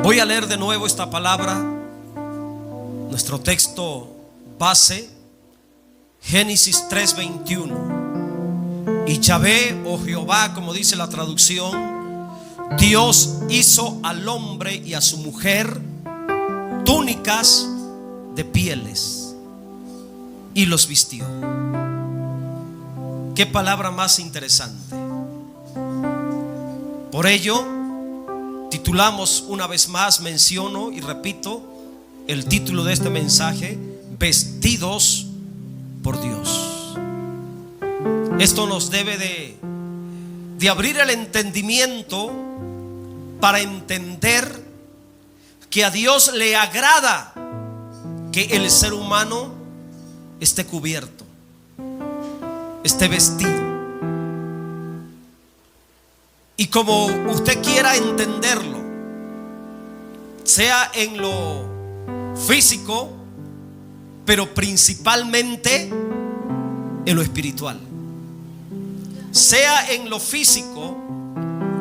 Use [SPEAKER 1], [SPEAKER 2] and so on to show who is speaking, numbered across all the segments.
[SPEAKER 1] Voy a leer de nuevo esta palabra. Nuestro texto base, Génesis 3:21. Y Yahvé, o Jehová, como dice la traducción, Dios hizo al hombre y a su mujer túnicas de pieles y los vistió. Qué palabra más interesante. Por ello titulamos una vez más, menciono y repito el título de este mensaje: vestidos por Dios. Esto nos debe de abrir el entendimiento para entender que a Dios le agrada que el ser humano esté cubierto, esté vestido. Y como usted quiera entenderlo, sea en lo físico, pero principalmente en lo espiritual. Sea en lo físico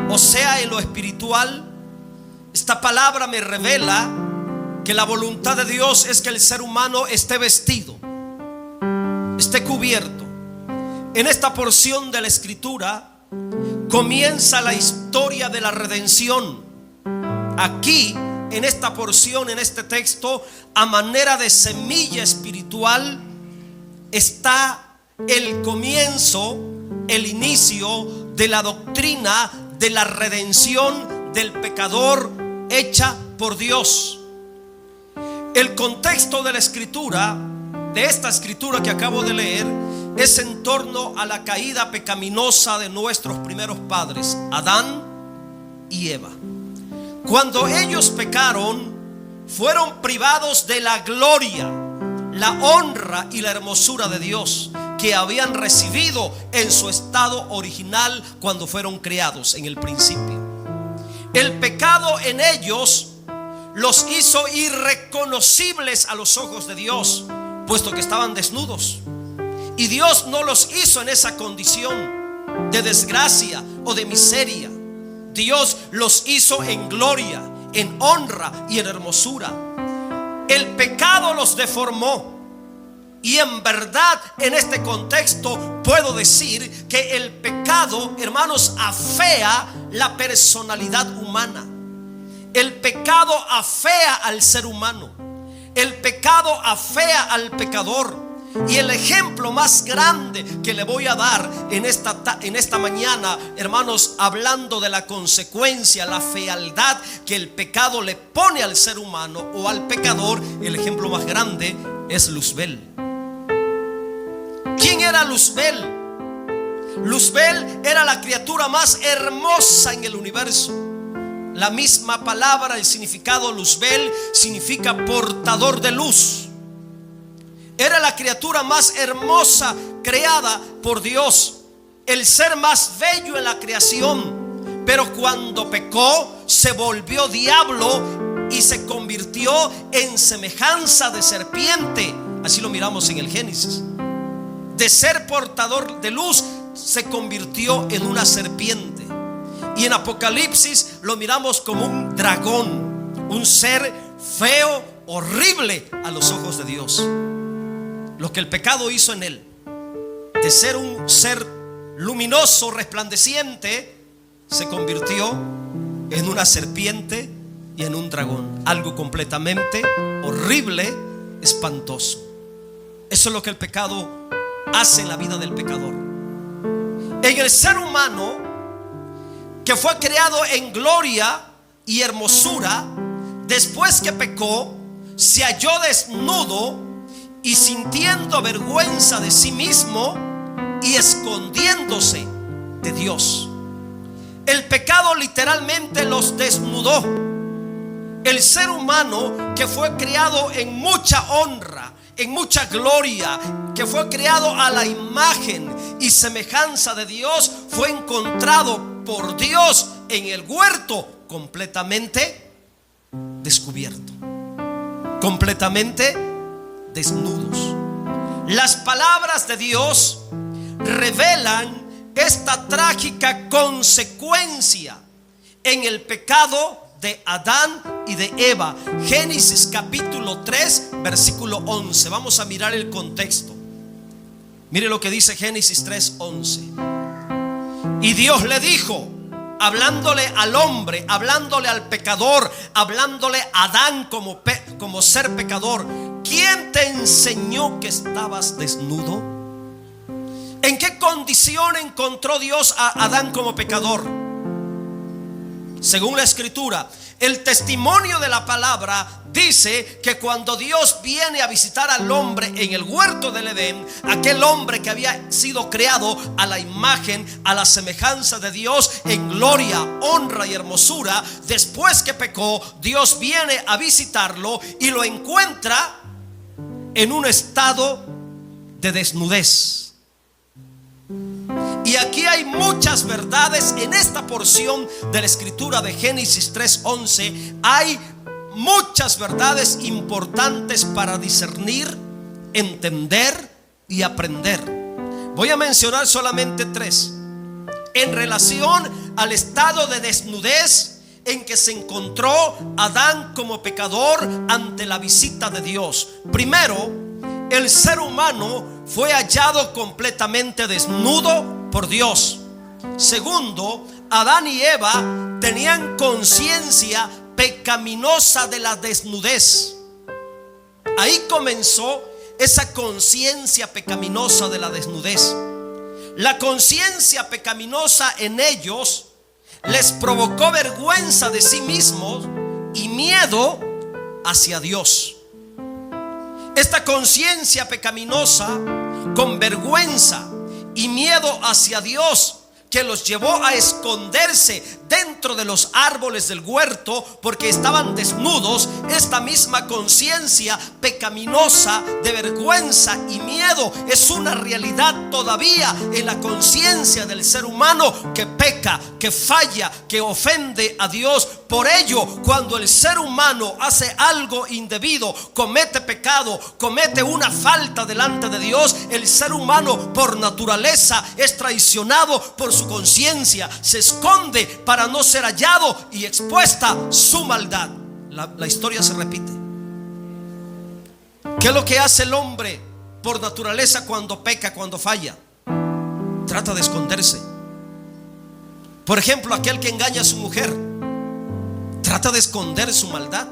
[SPEAKER 1] o sea en lo espiritual, esta palabra me revela que la voluntad de Dios es que el ser humano esté vestido, esté cubierto. En esta porción de la Escritura comienza la historia de la redención. Aquí, en esta porción, en este texto, a manera de semilla espiritual, está el comienzo, el inicio de la doctrina de la redención del pecador hecha por Dios. El contexto de la escritura, de esta escritura que acabo de leer, es en torno a la caída pecaminosa de nuestros primeros padres, Adán y Eva. Cuando ellos pecaron, fueron privados de la gloria, la honra y la hermosura de Dios que habían recibido en su estado original cuando fueron creados en el principio. El pecado en ellos los hizo irreconocibles a los ojos de Dios, puesto que estaban desnudos. Y Dios no los hizo en esa condición de desgracia o de miseria. Dios los hizo en gloria, en honra y en hermosura. El pecado los deformó. Y en verdad, en este contexto puedo decir que el pecado, hermanos, afea la personalidad humana. El pecado afea al ser humano. El pecado afea al pecador. Y el ejemplo más grande que le voy a dar en esta mañana, hermanos, hablando de la consecuencia, la fealdad que el pecado le pone al ser humano o al pecador, el ejemplo más grande es Luzbel. ¿Quién era Luzbel? Luzbel era la criatura más hermosa en el universo. La misma palabra, el significado Luzbel significa portador de luz. Era la criatura más hermosa creada por Dios, el ser más bello en la creación. Pero cuando pecó, se volvió diablo y se convirtió en semejanza de serpiente. Así lo miramos en el Génesis. De ser portador de luz, se convirtió en una serpiente. Y en Apocalipsis lo miramos como un dragón, un ser feo, horrible a los ojos de Dios. Lo que el pecado hizo en él, de ser un ser luminoso, resplandeciente, se convirtió en una serpiente y en un dragón. Algo completamente horrible, espantoso. Eso es lo que el pecado hace en la vida del pecador. En el ser humano, que fue creado en gloria y hermosura, después que pecó, se halló desnudo y sintiendo vergüenza de sí mismo y escondiéndose de Dios. El pecado literalmente los desnudó. El ser humano, que fue creado en mucha honra, en mucha gloria, que fue creado a la imagen y semejanza de Dios, fue encontrado por Dios en el huerto completamente descubierto, completamente desnudos. Las palabras de Dios revelan esta trágica consecuencia en el pecado de Adán y de Eva. Génesis capítulo 3 versículo 11. Vamos a mirar el contexto. Mire lo que dice Génesis 3:11. Y Dios le dijo, hablándole al hombre, hablándole al pecador, hablándole a Adán como ser pecador: ¿quién te enseñó que estabas desnudo? ¿En qué condición encontró Dios a Adán como pecador? Según la escritura, el testimonio de la palabra dice que cuando Dios viene a visitar al hombre en el huerto del Edén, aquel hombre que había sido creado a la imagen, a la semejanza de Dios, en gloria, honra y hermosura, después que pecó, Dios viene a visitarlo y lo encuentra en un estado de desnudez. Y aquí hay muchas verdades en esta porción de la escritura de Génesis 3:11. Hay muchas verdades importantes para discernir, entender y aprender. Voy a mencionar solamente 3 en relación al estado de desnudez en que se encontró Adán como pecador ante la visita de Dios. Primero, el ser humano fue hallado completamente desnudo por Dios. Segundo, Adán y Eva tenían conciencia pecaminosa de la desnudez. Ahí comenzó esa conciencia pecaminosa de la desnudez. La conciencia pecaminosa en ellos les provocó vergüenza de sí mismos y miedo hacia Dios. Esta conciencia pecaminosa, con vergüenza y miedo hacia Dios, que los llevó a esconderse dentro de los árboles del huerto porque estaban desnudos. Esta misma conciencia pecaminosa de vergüenza y miedo es una realidad todavía en la conciencia del ser humano que peca, que falla, que ofende a Dios. Por ello, cuando el ser humano hace algo indebido, comete pecado, comete una falta delante de Dios, el ser humano por naturaleza es traicionado por su conciencia, se esconde para no ser hallado y expuesta su maldad. La historia se repite. ¿Qué es lo que hace el hombre por naturaleza cuando peca, cuando falla? Trata de esconderse. Por ejemplo, aquel que engaña a su mujer trata de esconder su maldad.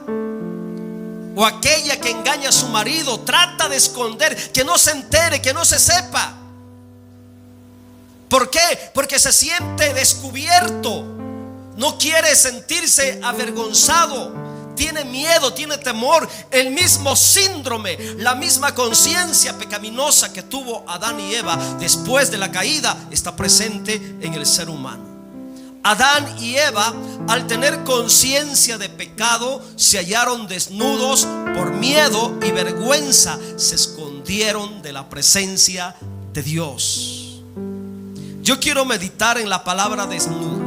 [SPEAKER 1] O aquella que engaña a su marido trata de esconder, que no se entere, que no se sepa. ¿Por qué? Porque se siente descubierto. No quiere sentirse avergonzado. Tiene miedo, tiene temor. El mismo síndrome, la misma conciencia pecaminosa que tuvo Adán y Eva después de la caída está presente en el ser humano. Adán y Eva, al tener conciencia de pecado, se hallaron desnudos por miedo y vergüenza. Se escondieron de la presencia de Dios. Yo quiero meditar en la palabra desnudo.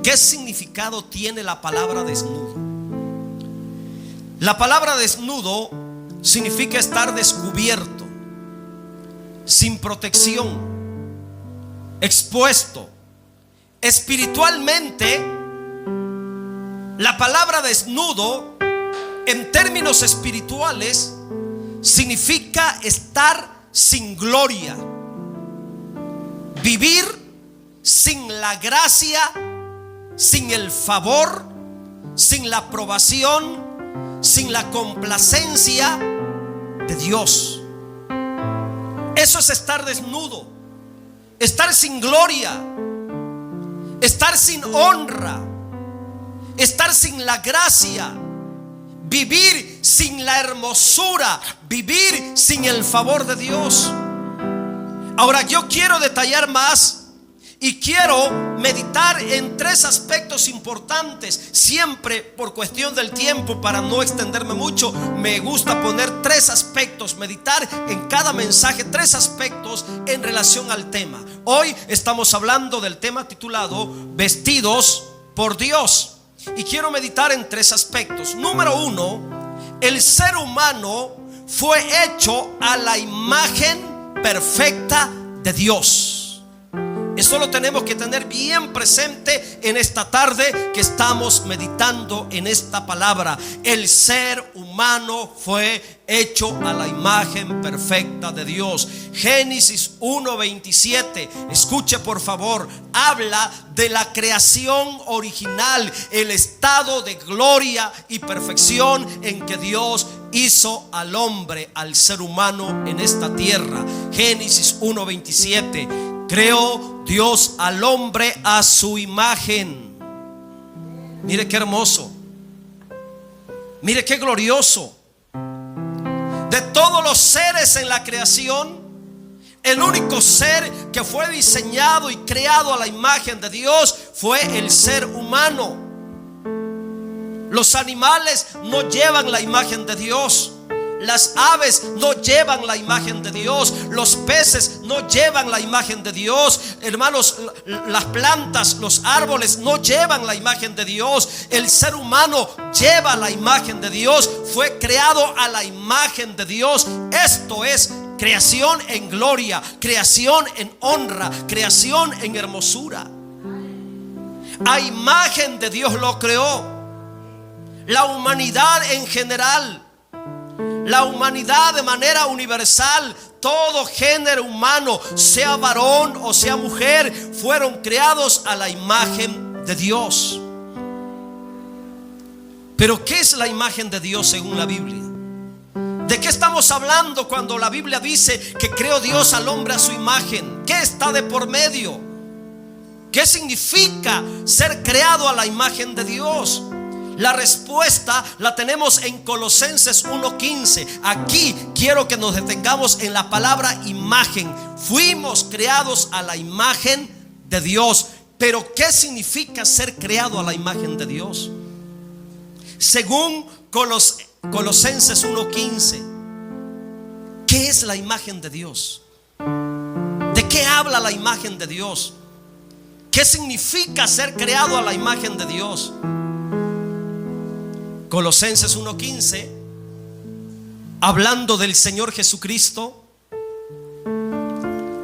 [SPEAKER 1] ¿Qué significado tiene la palabra desnudo? La palabra desnudo significa estar descubierto, sin protección, expuesto. Espiritualmente, la palabra desnudo, en términos espirituales, significa estar sin gloria, vivir sin la gracia, sin el favor, sin la aprobación, sin la complacencia de Dios. Eso es estar desnudo, estar sin gloria, estar sin honra, estar sin la gracia, vivir sin la hermosura, vivir sin el favor de Dios. Ahora yo quiero detallar más y quiero meditar en 3 aspectos importantes. Siempre por cuestión del tiempo, para no extenderme mucho, me gusta poner 3 aspectos, meditar en cada mensaje 3 aspectos en relación al tema. Hoy estamos hablando del tema titulado Vestidos por Dios, y quiero meditar en 3 aspectos. Número 1, el ser humano fue hecho a la imagen perfecta de Dios. Eso lo tenemos que tener bien presente en esta tarde que estamos meditando en esta palabra. El ser humano fue hecho a la imagen perfecta de Dios. Génesis 1:27, escuche por favor, habla de la creación original, el estado de gloria y perfección en que Dios hizo al hombre, al ser humano en esta tierra. Génesis 1:27. Creó Dios al hombre a su imagen. Mire qué hermoso. Mire qué glorioso. De todos los seres en la creación, el único ser que fue diseñado y creado a la imagen de Dios fue el ser humano. Los animales no llevan la imagen de Dios. Las aves no llevan la imagen de Dios. Los peces no llevan la imagen de Dios. Hermanos, las plantas, los árboles no llevan la imagen de Dios. El ser humano lleva la imagen de Dios. Fue creado a la imagen de Dios. Esto es creación en gloria, creación en honra, creación en hermosura. A imagen de Dios lo creó. La humanidad en general, la humanidad de manera universal, todo género humano, sea varón o sea mujer, fueron creados a la imagen de Dios. Pero ¿qué es la imagen de Dios según la Biblia? ¿De qué estamos hablando cuando la Biblia dice que creó Dios al hombre a su imagen? ¿Qué está de por medio? ¿Qué significa ser creado a la imagen de Dios? La respuesta la tenemos en Colosenses 1:15. Aquí quiero que nos detengamos en la palabra imagen. Fuimos creados a la imagen de Dios. Pero ¿qué significa ser creado a la imagen de Dios? Según Colosenses 1:15, ¿qué es la imagen de Dios? ¿De qué habla la imagen de Dios? ¿Qué significa ser creado a la imagen de Dios? Colosenses 1:15, hablando del Señor Jesucristo,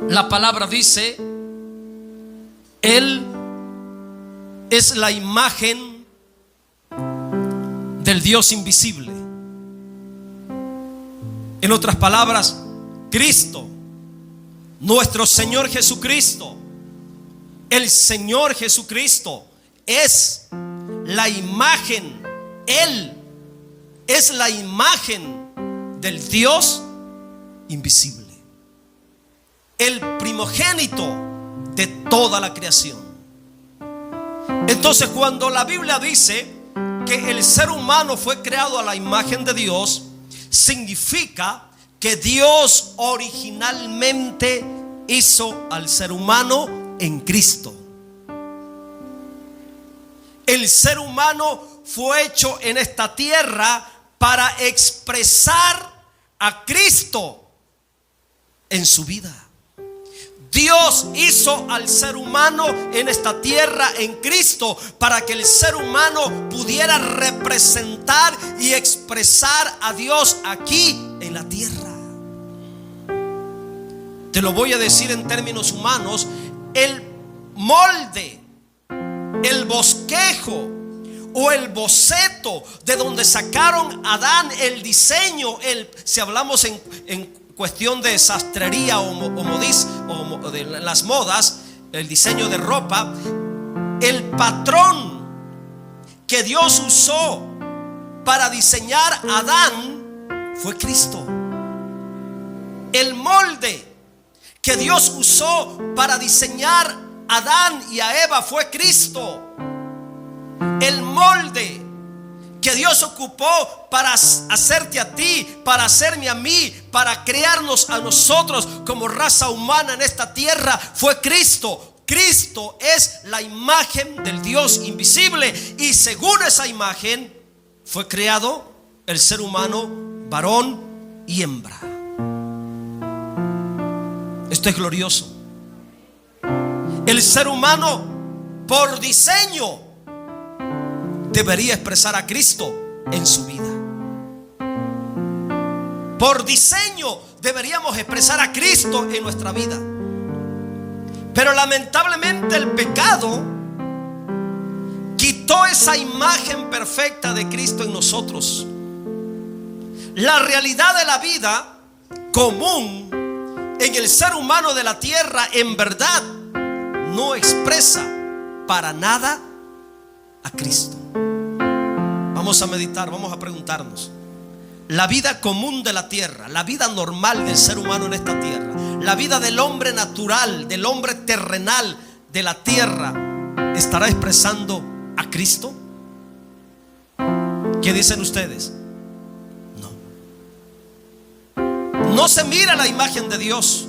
[SPEAKER 1] la palabra dice: Él es la imagen del Dios invisible. En otras palabras, Cristo, nuestro Señor Jesucristo, el Señor Jesucristo es la imagen. Él es la imagen del Dios invisible, el primogénito de toda la creación. Entonces, cuando la Biblia dice que el ser humano fue creado a la imagen de Dios, significa que Dios originalmente hizo al ser humano en Cristo. El ser humano fue hecho en esta tierra para expresar a Cristo en su vida. Dios hizo al ser humano en esta tierra en Cristo para que el ser humano pudiera representar y expresar a Dios aquí en la tierra. Te lo voy a decir en términos humanos: el molde, el bosquejo o el boceto de donde sacaron a Adán, el diseño, si hablamos en cuestión de sastrería o de las modas, el diseño de ropa, el patrón que Dios usó para diseñar a Adán fue Cristo. El molde que Dios usó para diseñar a Adán y a Eva fue Cristo. El molde que Dios ocupó para hacerte a ti, para hacerme a mí, para crearnos a nosotros como raza humana en esta tierra fue Cristo. Cristo es la imagen del Dios invisible, y según esa imagen fue creado el ser humano, varón y hembra. Esto es glorioso. El ser humano, por diseño, debería expresar a Cristo en su vida. Por diseño deberíamos expresar a Cristo en nuestra vida. Pero lamentablemente el pecado quitó esa imagen perfecta de Cristo en nosotros. La realidad de la vida común en el ser humano de la tierra en verdad no expresa para nada a Cristo. Vamos a meditar, vamos a preguntarnos. La vida común de la tierra, la vida normal del ser humano en esta tierra, la vida del hombre natural, del hombre terrenal de la tierra, ¿estará expresando a Cristo? ¿Qué dicen ustedes? No se mira la imagen de Dios.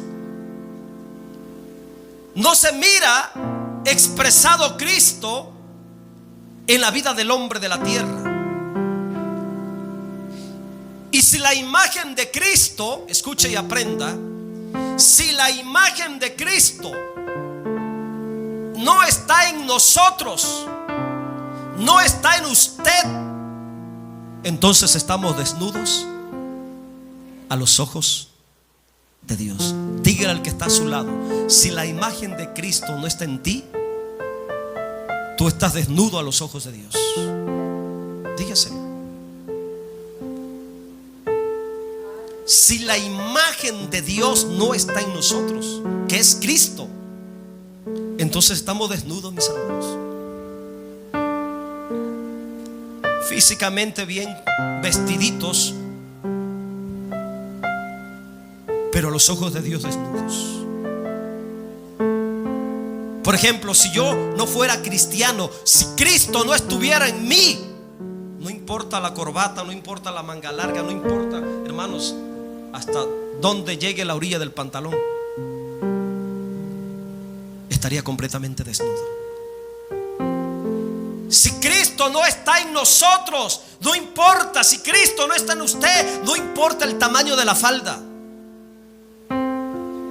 [SPEAKER 1] No se mira expresado Cristo en la vida del hombre de la tierra. Y si la imagen de Cristo, escuche y aprenda, si la imagen de Cristo no está en nosotros, no está en usted, entonces estamos desnudos a los ojos de Dios. Dígale al que está a su lado: si la imagen de Cristo no está en ti, tú estás desnudo a los ojos de Dios. Dígaselo. Si la imagen de Dios no está en nosotros, que es Cristo, entonces estamos desnudos, mis hermanos. Físicamente bien vestiditos, pero a los ojos de Dios desnudos. Por ejemplo, si yo no fuera cristiano, si Cristo no estuviera en mí, no importa la corbata, no importa la manga larga, no importa, hermanos, hasta donde llegue la orilla del pantalón, estaría completamente desnudo. Si Cristo no está en nosotros, no importa. Si Cristo no está en usted, no importa el tamaño de la falda.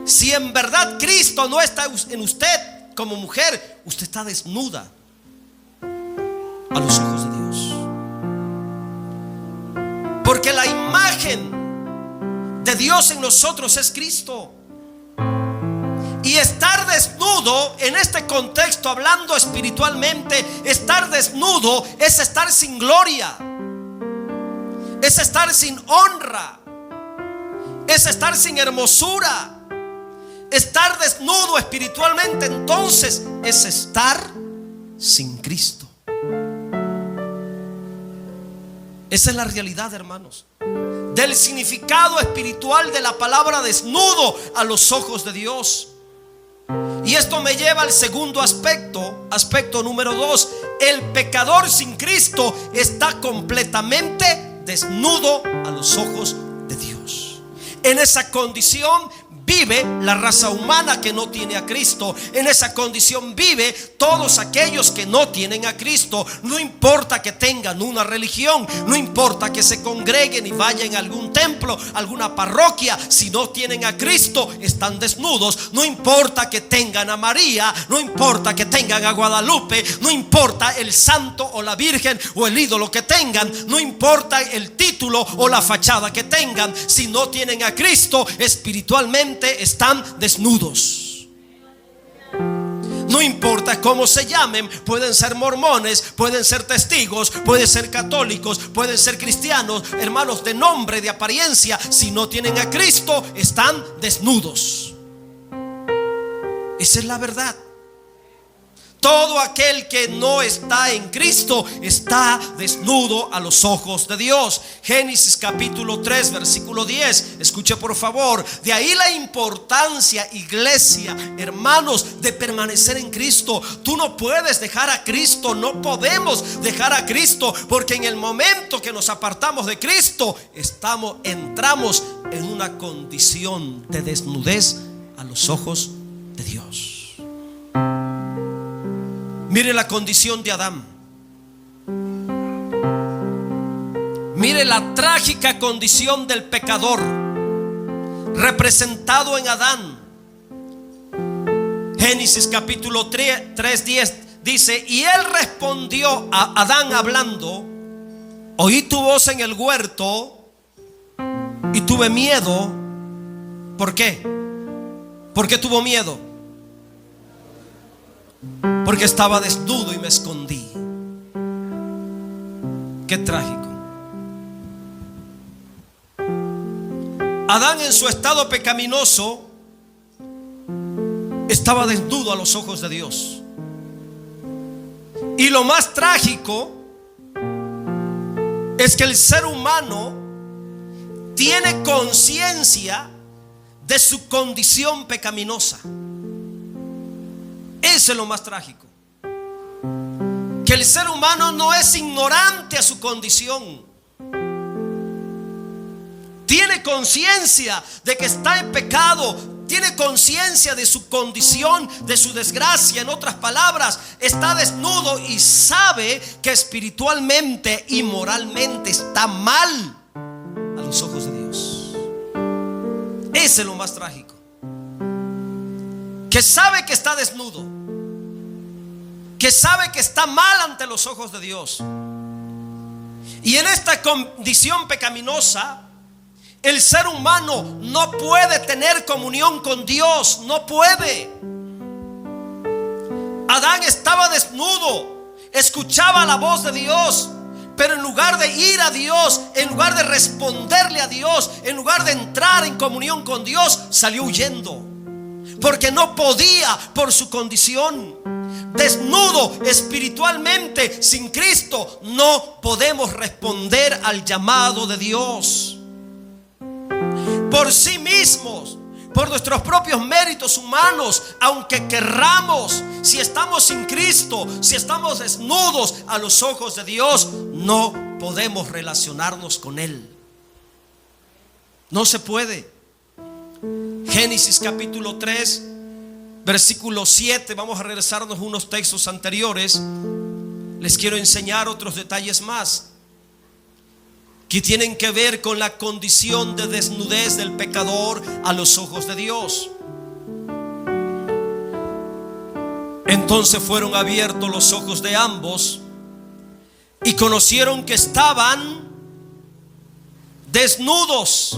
[SPEAKER 1] Si en verdad Cristo no está en usted como mujer, usted está desnuda a los ojos de Dios. Porque la imagen de Dios en nosotros es Cristo. Y estar desnudo en este contexto, hablando espiritualmente, estar desnudo es estar sin gloria, es estar sin honra, es estar sin hermosura. Estar desnudo espiritualmente, entonces, es estar sin Cristo. Esa es la realidad, hermanos, del significado espiritual de la palabra desnudo a los ojos de Dios. Y esto me lleva al segundo aspecto número 2. El pecador sin Cristo está completamente desnudo a los ojos de Dios. En esa condición vive la raza humana que no tiene a Cristo. En esa condición vive todos aquellos que no tienen a Cristo. No importa que tengan una religión, no importa que se congreguen y vayan a algún templo, alguna parroquia, si no tienen a Cristo, están desnudos. No importa que tengan a María, no importa que tengan a Guadalupe, no importa el santo o la virgen o el ídolo que tengan, no importa el título o la fachada que tengan, si no tienen a Cristo, espiritualmente están desnudos. No importa cómo se llamen, pueden ser mormones, pueden ser testigos, pueden ser católicos, pueden ser cristianos, hermanos de nombre, de apariencia, si no tienen a Cristo, están desnudos. Esa es la verdad. Todo aquel que no está en Cristo está desnudo a los ojos de Dios. Génesis capítulo 3 versículo 10. Escuche por favor. De ahí la importancia, iglesia, hermanos, de permanecer en Cristo. Tú no puedes dejar a Cristo, no podemos dejar a Cristo, porque en el momento que nos apartamos de Cristo, entramos en una condición de desnudez a los ojos de Dios. Mire la condición de Adán. Mire la trágica condición del pecador representado en Adán. Génesis capítulo 3:10 dice: y él respondió a Adán hablando: oí tu voz en el huerto y tuve miedo. ¿Por qué? ¿Por qué tuvo miedo? porque estaba desnudo y me escondí. Qué trágico. Adán, en su estado pecaminoso, estaba desnudo a los ojos de Dios. Y lo más trágico es que el ser humano tiene conciencia de su condición pecaminosa. Eso es lo más trágico. Que el ser humano no es ignorante a su condición. Tiene conciencia de que está en pecado. Tiene conciencia de su condición, de su desgracia. En otras palabras, está desnudo y sabe que espiritualmente y moralmente está mal a los ojos de Dios. Ese es lo más trágico. Que sabe que está desnudo, que sabe que está mal ante los ojos de Dios. Y en esta condición pecaminosa, el ser humano no puede tener comunión con Dios. No puede. Adán estaba desnudo, escuchaba la voz de Dios, pero en lugar de ir a Dios, en lugar de responderle a Dios, en lugar de entrar en comunión con Dios, salió huyendo, porque no podía por su condición. Desnudo espiritualmente, sin Cristo, no podemos responder al llamado de Dios. Por sí mismos, por nuestros propios méritos humanos, aunque querramos, si estamos sin Cristo, si estamos desnudos a los ojos de Dios, no podemos relacionarnos con Él. No se puede. Génesis capítulo 3, versículo 7. Vamos a regresarnos unos textos anteriores. Les quiero enseñar otros detalles más que tienen que ver con la condición de desnudez del pecador a los ojos de Dios. Entonces fueron abiertos los ojos de ambos y conocieron que estaban desnudos.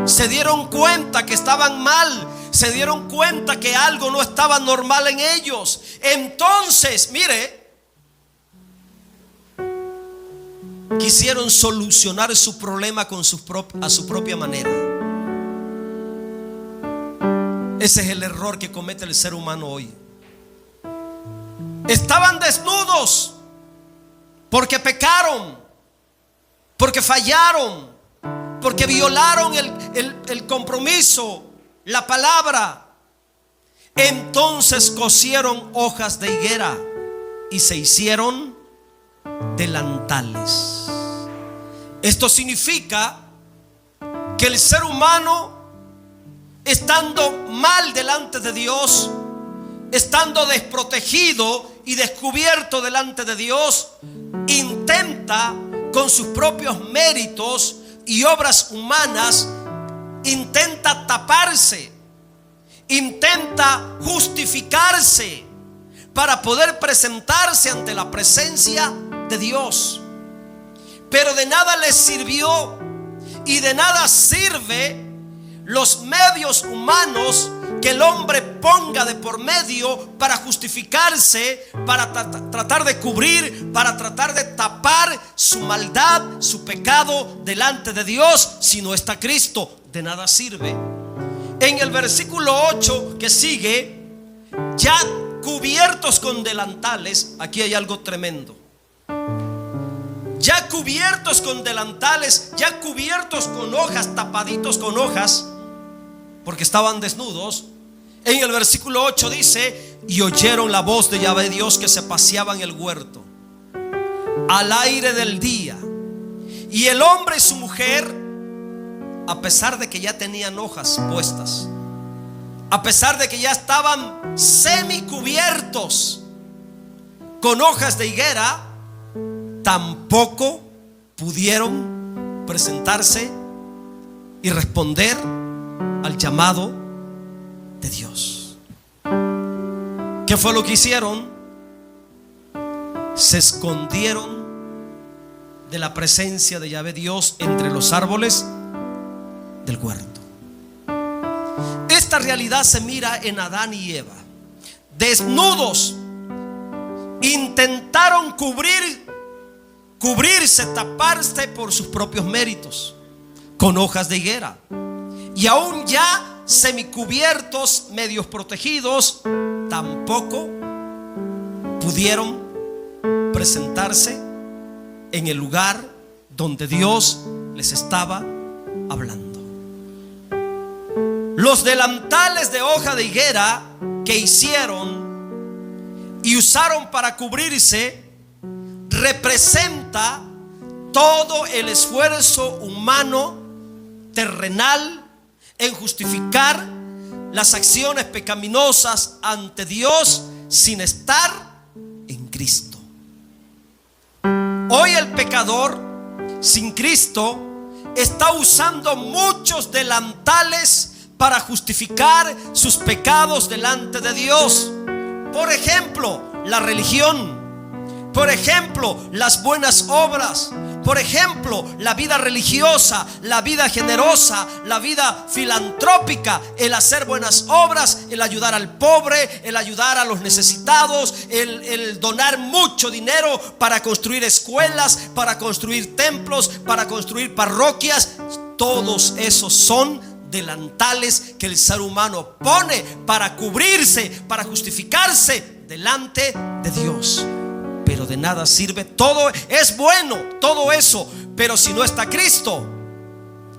[SPEAKER 1] Se dieron cuenta que estaban mal. Se dieron cuenta que algo no estaba normal en ellos. Entonces, mire, quisieron solucionar su problema a su propia manera. Ese es el error que comete el ser humano hoy. Estaban desnudos porque pecaron, porque fallaron, porque violaron el compromiso, la palabra. Entonces cosieron hojas de higuera y se hicieron delantales. Esto significa que el ser humano, estando mal delante de Dios, estando desprotegido y descubierto delante de Dios, intenta con sus propios méritos y obras humanas, intenta taparse, intenta justificarse para poder presentarse ante la presencia de Dios. Pero de nada les sirvió y de nada sirve los medios humanos que el hombre ponga de por medio para justificarse, para tratar de cubrir, para tratar de tapar su maldad, su pecado delante de Dios. Si no está Cristo, de nada sirve. En el versículo 8 que sigue, ya cubiertos con delantales, aquí hay algo tremendo. Ya cubiertos con delantales, ya cubiertos con hojas, tapaditos con hojas, porque estaban desnudos. En el versículo 8 dice: y oyeron la voz de Yahvé Dios que se paseaba en el huerto al aire del día. Y el hombre y su mujer, a pesar de que ya tenían hojas puestas, a pesar de que ya estaban semicubiertos con hojas de higuera, tampoco pudieron presentarse y responder al llamado de Dios. ¿Qué fue lo que hicieron? Se escondieron de la presencia de Yahvé Dios entre los árboles del huerto. Esta realidad se mira en Adán y Eva. desnudos, intentaron cubrirse, taparse por sus propios méritos con hojas de higuera, y aún ya semicubiertos, medios protegidos, tampoco pudieron presentarse en el lugar donde Dios les estaba hablando. Los delantales de hoja de higuera que hicieron y usaron para cubrirse representa todo el esfuerzo humano terrenal en justificar las acciones pecaminosas ante Dios sin estar en Cristo. Hoy el pecador sin Cristo está usando muchos delantales para justificar sus pecados delante de Dios. Por ejemplo, la religión. Por ejemplo, las buenas obras. Por ejemplo, la vida religiosa, la vida generosa, la vida filantrópica, el hacer buenas obras, el ayudar al pobre, el ayudar a los necesitados, el donar mucho dinero para construir escuelas, para construir templos, para construir parroquias. Todos esos son delantales que el ser humano pone para cubrirse, para justificarse delante de Dios. Pero de nada sirve. Todo es bueno, todo eso, pero si no está Cristo,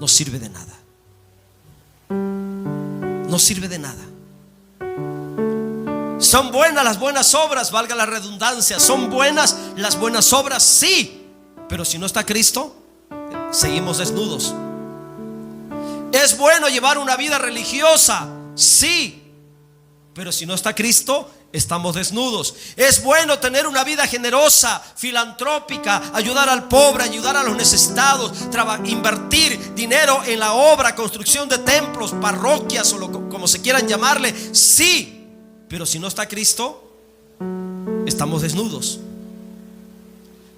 [SPEAKER 1] no sirve de nada. No sirve de nada. Son buenas las buenas obras, valga la redundancia. Son buenas las buenas obras, sí, pero si no está Cristo, seguimos desnudos. Es bueno llevar una vida religiosa, sí, pero si no está Cristo, estamos desnudos. Es bueno tener una vida generosa, filantrópica, ayudar al pobre, ayudar a los necesitados, invertir dinero en la obra, construcción de templos, parroquias o como se quieran llamarle, sí, pero si no está Cristo, estamos desnudos.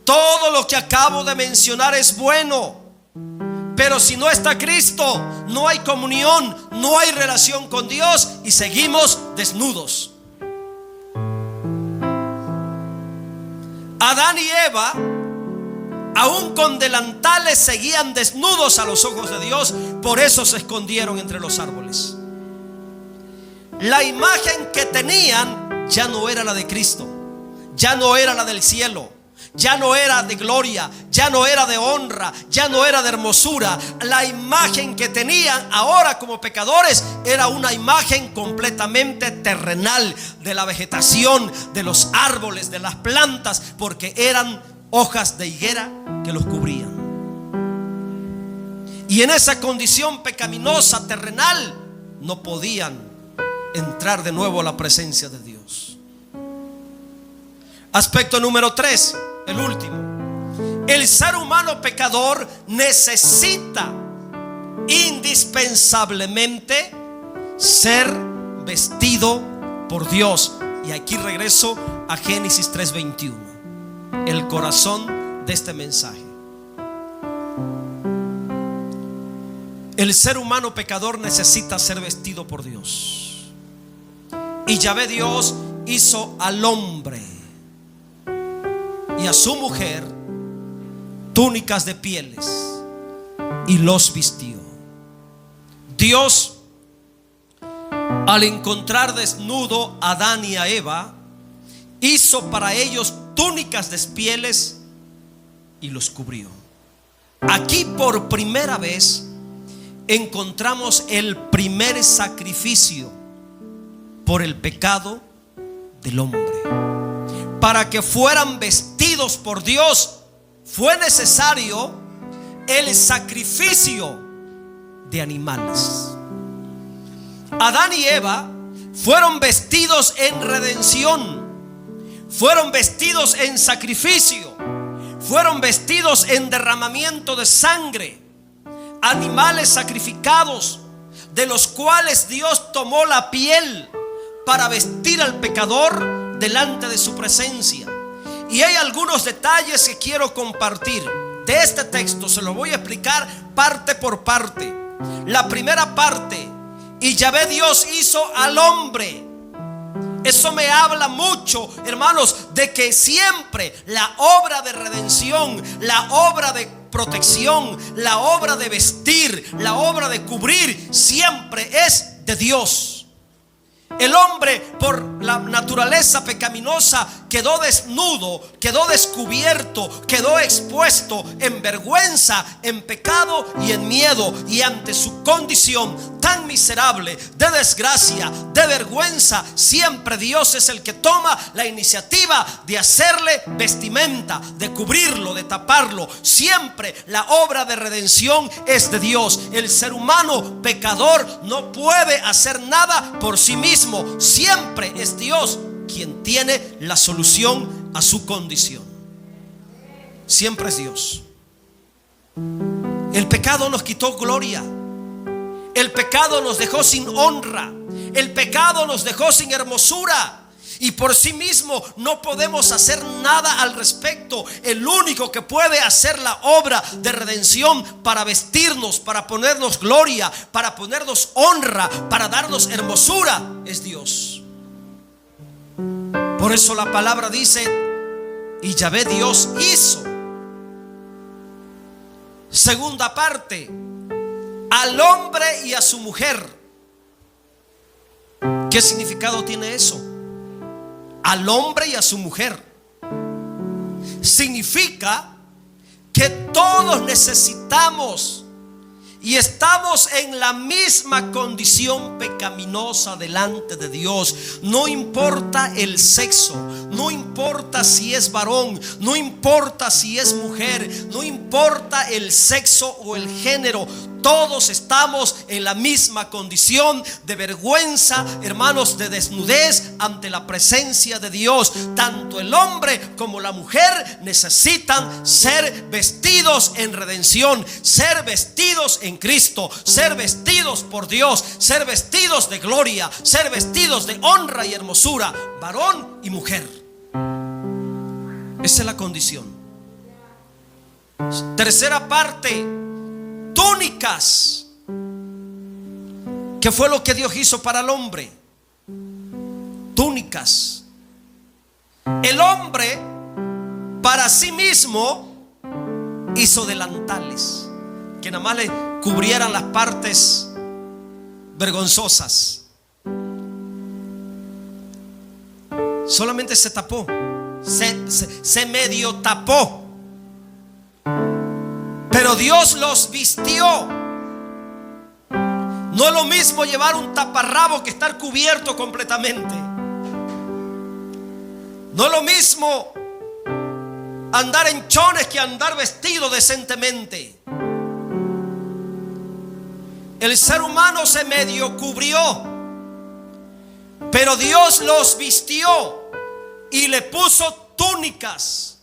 [SPEAKER 1] Todo lo que acabo de mencionar es bueno, pero si no está Cristo, no hay comunión, no hay relación con Dios y seguimos desnudos. Adán y Eva, aún con delantales, seguían desnudos a los ojos de Dios. Por eso se escondieron entre los árboles. La imagen que tenían ya no era la de Cristo, ya no era la del cielo, ya no era de gloria, ya no era de honra, ya no era de hermosura. La imagen que tenían ahora como pecadores era una imagen completamente terrenal, de la vegetación, de los árboles, de las plantas, porque eran hojas de higuera que los cubrían. Y en esa condición pecaminosa terrenal no podían entrar de nuevo a la presencia de Dios. Aspecto número 3, el último. El ser humano pecador necesita indispensablemente ser vestido por Dios. Y aquí regreso a Génesis 3:21, el corazón de este mensaje. El ser humano pecador necesita ser vestido por Dios. Y Yahvé Dios hizo al hombre y a su mujer túnicas de pieles y los vistió. Dios, al encontrar desnudo a Adán y a Eva, hizo para ellos túnicas de pieles y los cubrió. Aquí por primera vez encontramos el primer sacrificio por el pecado del hombre. Para que fueran vestidos por Dios fue necesario el sacrificio de animales. Adán y Eva fueron vestidos en redención, fueron vestidos en sacrificio, fueron vestidos en derramamiento de sangre, animales sacrificados, de los cuales Dios tomó la piel para vestir al pecador delante de su presencia. Y hay algunos detalles que quiero compartir de este texto. Se lo voy a explicar parte por parte. La primera parte: y Yahvé Dios hizo al hombre Eso me habla mucho, hermanos, de que siempre la obra de redención, la obra de protección, la obra de vestir, la obra de cubrir, siempre es de Dios. El hombre, por la naturaleza pecaminosa, quedó desnudo, quedó descubierto, quedó expuesto en vergüenza, en pecado y en miedo. Y ante su condición tan miserable, de desgracia, de vergüenza, siempre Dios es el que toma la iniciativa de hacerle vestimenta, de cubrirlo, de taparlo. Siempre la obra de redención es de Dios. El ser humano pecador no puede hacer nada por sí mismo. Siempre es Dios quien tiene la solución a su condición. Siempre es Dios. El pecado nos quitó gloria. El pecado nos dejó sin honra. El pecado nos dejó sin hermosura. Y por sí mismo no podemos hacer nada al respecto. El único que puede hacer la obra de redención para vestirnos, para ponernos gloria, para ponernos honra, para darnos hermosura, es Dios. Por eso la palabra dice: y Yahvé Dios hizo. Segunda parte: al hombre y a su mujer. ¿Qué significado tiene eso? Al hombre y a su mujer. Significa que todos necesitamos y estamos en la misma condición pecaminosa delante de Dios. No importa el sexo, no importa si es varón, no importa si es mujer, no importa el sexo o el género. Todos estamos en la misma condición de vergüenza, hermanos, de desnudez ante la presencia de Dios. Tanto el hombre como la mujer necesitan ser vestidos en redención, ser vestidos en Cristo, ser vestidos por Dios, ser vestidos de gloria, ser vestidos de honra y hermosura, varón y mujer. Esa es la condición. Tercera parte: túnicas. ¿Qué fue lo que Dios hizo para el hombre? Túnicas. El hombre para sí mismo hizo delantales que nada más le cubrieran las partes vergonzosas. Solamente se tapó, se medio tapó. Pero Dios los vistió. No es lo mismo llevar un taparrabo que estar cubierto completamente. No es lo mismo andar en chones que andar vestido decentemente. El ser humano se medio cubrió, pero Dios los vistió y le puso túnicas.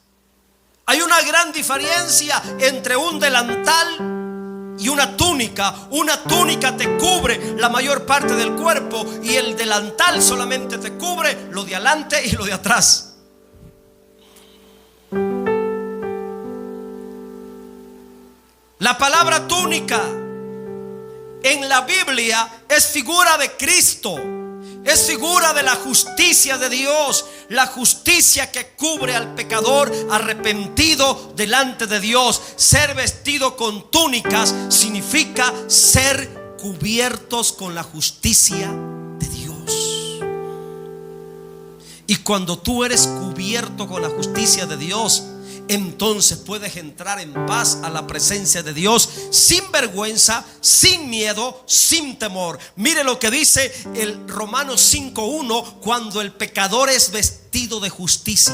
[SPEAKER 1] Hay una gran diferencia entre un delantal y una túnica. Una túnica te cubre la mayor parte del cuerpo y el delantal solamente te cubre lo de adelante y lo de atrás. La palabra túnica en la Biblia es figura de Cristo. Es figura de la justicia de Dios, la justicia que cubre al pecador arrepentido delante de Dios. Ser vestido con túnicas significa ser cubiertos con la justicia de Dios. Y cuando tú eres cubierto con la justicia de Dios, entonces puedes entrar en paz a la presencia de Dios sin vergüenza, sin miedo, sin temor. Mire lo que dice el Romanos 5:1 cuando el pecador es vestido de justicia.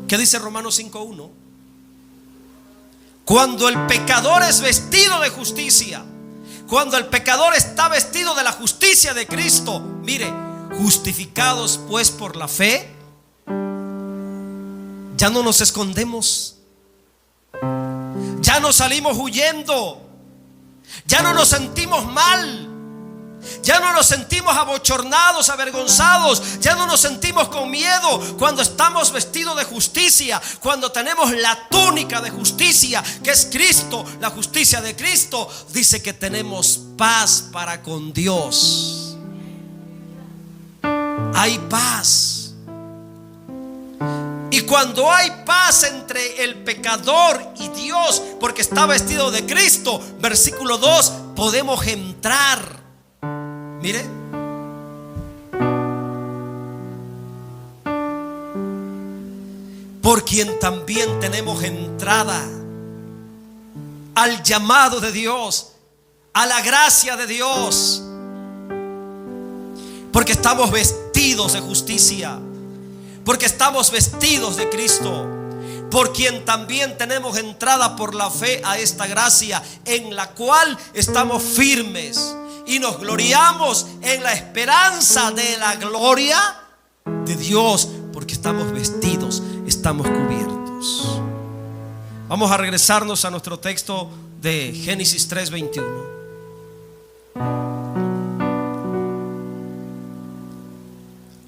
[SPEAKER 1] ¿Qué dice Romanos 5:1? Cuando el pecador es vestido de justicia, cuando el pecador está vestido de la justicia de Cristo. Mire: justificados pues por la fe, ya no nos escondemos, ya no salimos huyendo, ya no nos sentimos mal, ya no nos sentimos abochornados, avergonzados, ya no nos sentimos con miedo. Cuando estamos vestidos de justicia, cuando tenemos la túnica de justicia que es Cristo, la justicia de Cristo, dice que tenemos paz para con Dios. hay paz. Y cuando hay paz entre el pecador y Dios, porque está vestido de Cristo, versículo 2, podemos entrar. Mire, por quien también tenemos entrada al llamado de Dios, a la gracia de Dios, porque estamos vestidos de justicia, porque estamos vestidos de Cristo, por quien también tenemos entrada por la fe a esta gracia, en la cual estamos firmes y nos gloriamos en la esperanza de la gloria de Dios, porque estamos vestidos, estamos cubiertos. Vamos a regresarnos a nuestro texto de Génesis 3:21.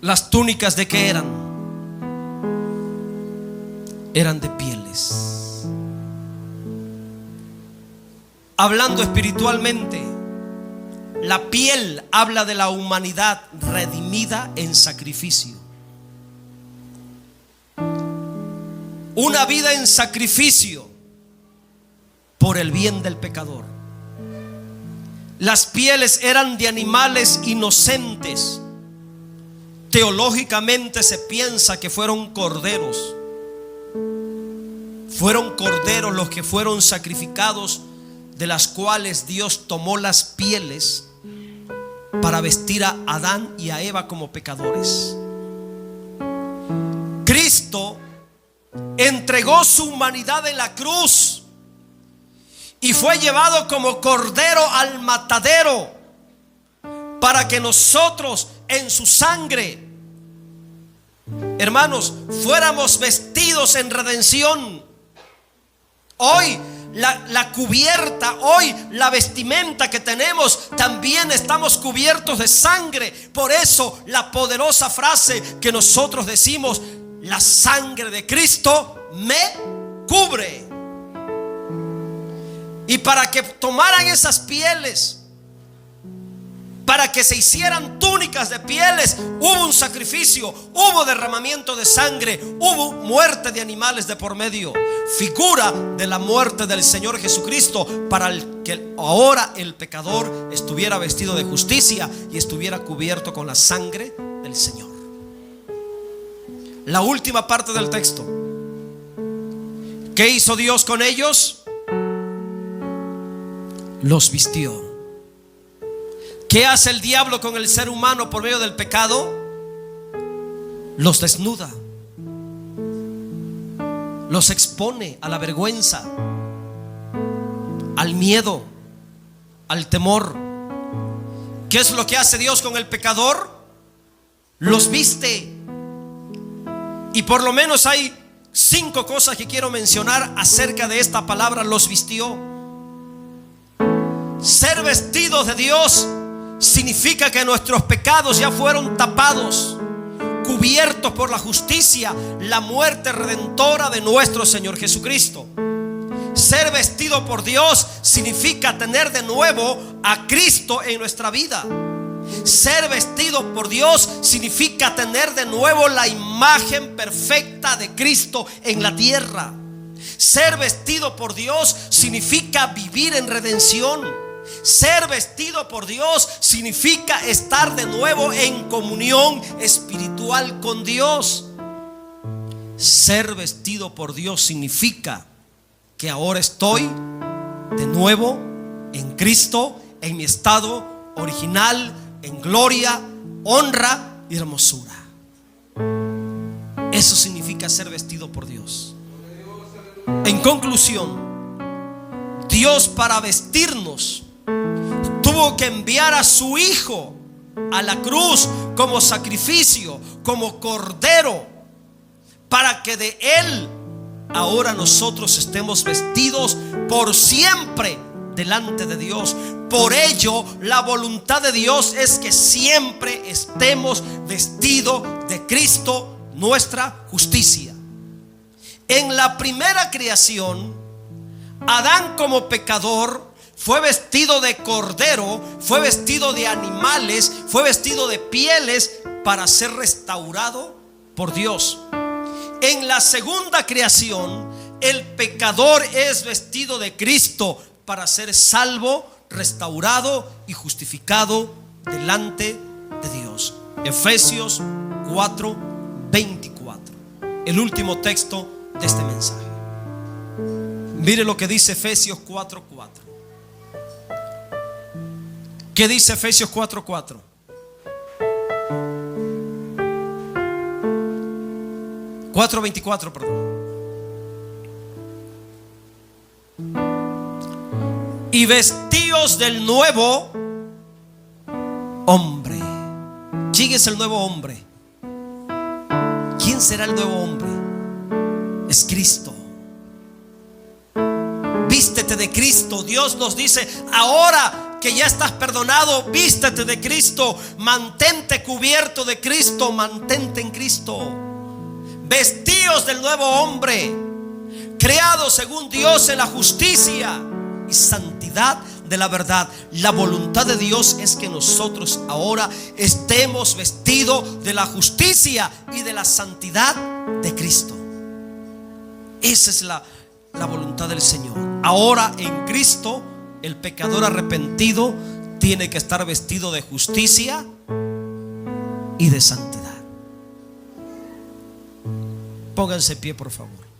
[SPEAKER 1] Las túnicas, ¿de qué eran? Eran de pieles. Hablando espiritualmente, la piel habla de la humanidad redimida en sacrificio. Una vida en sacrificio por el bien del pecador. Las pieles eran de animales inocentes. Teológicamente se piensa que fueron corderos. Fueron corderos los que fueron sacrificados, de las cuales Dios tomó las pieles para vestir a Adán y a Eva como pecadores. Cristo entregó su humanidad en la cruz y fue llevado como cordero al matadero para que nosotros en su sangre, hermanos, fuéramos vestidos en redención. Hoy la cubierta, hoy la vestimenta que tenemos, también estamos cubiertos de sangre. Por eso la poderosa frase que nosotros decimos: la sangre de Cristo me cubre. Y para que tomaran esas pieles, para que se hicieran túnicas de pieles, hubo un sacrificio, hubo derramamiento de sangre, hubo muerte de animales de por medio, figura de la muerte del Señor Jesucristo, para que ahora el pecador estuviera vestido de justicia y estuviera cubierto con la sangre del Señor. La última parte del texto: ¿qué hizo Dios con ellos? Los vistió. ¿Qué hace el diablo con el ser humano por medio del pecado? Los desnuda, los expone a la vergüenza, al miedo, al temor. ¿Qué es lo que hace Dios con el pecador? Los viste. Y por lo menos hay 5 cosas que quiero mencionar acerca de esta palabra: los vistió. Ser vestidos de Dios significa que nuestros pecados ya fueron tapados, cubiertos por la justicia, la muerte redentora de nuestro Señor Jesucristo. Ser vestido por Dios significa tener de nuevo a Cristo en nuestra vida. Ser vestido por Dios significa tener de nuevo la imagen perfecta de Cristo en la tierra. Ser vestido por Dios significa vivir en redención. Ser vestido por Dios significa estar de nuevo en comunión espiritual con Dios. Ser vestido por Dios significa que ahora estoy de nuevo en Cristo, en mi estado original, en gloria, honra y hermosura. Eso significa ser vestido por Dios. En conclusión, Dios, para vestirnos, tuvo que enviar a su Hijo a la cruz como sacrificio, como cordero, para que de Él ahora nosotros estemos vestidos por siempre delante de Dios. Por ello, la voluntad de Dios es que siempre estemos vestidos de Cristo, nuestra justicia. En la primera creación, Adán como pecador fue vestido de cordero, fue vestido de animales, fue vestido de pieles para ser restaurado por Dios. En la segunda creación, el pecador es vestido de Cristo para ser salvo, restaurado y justificado delante de Dios. Efesios 4:24, el último texto de este mensaje. Mire lo que dice Efesios 4:4. ¿Qué dice Efesios 4:4? Perdón. Y vestíos del nuevo hombre. ¿Quién es el nuevo hombre? ¿Quién será el nuevo hombre? Es Cristo. Vístete de Cristo. Dios nos dice: ahora que ya estás perdonado, vístete de Cristo. Mantente cubierto de Cristo. Mantente en Cristo. Vestíos del nuevo hombre, creado según Dios en la justicia y santidad de la verdad. La voluntad de Dios es que nosotros ahora estemos vestidos de la justicia y de la santidad de Cristo. Esa es la voluntad del Señor. Ahora en Cristo, el pecador arrepentido tiene que estar vestido de justicia y de santidad. Pónganse en pie, por favor.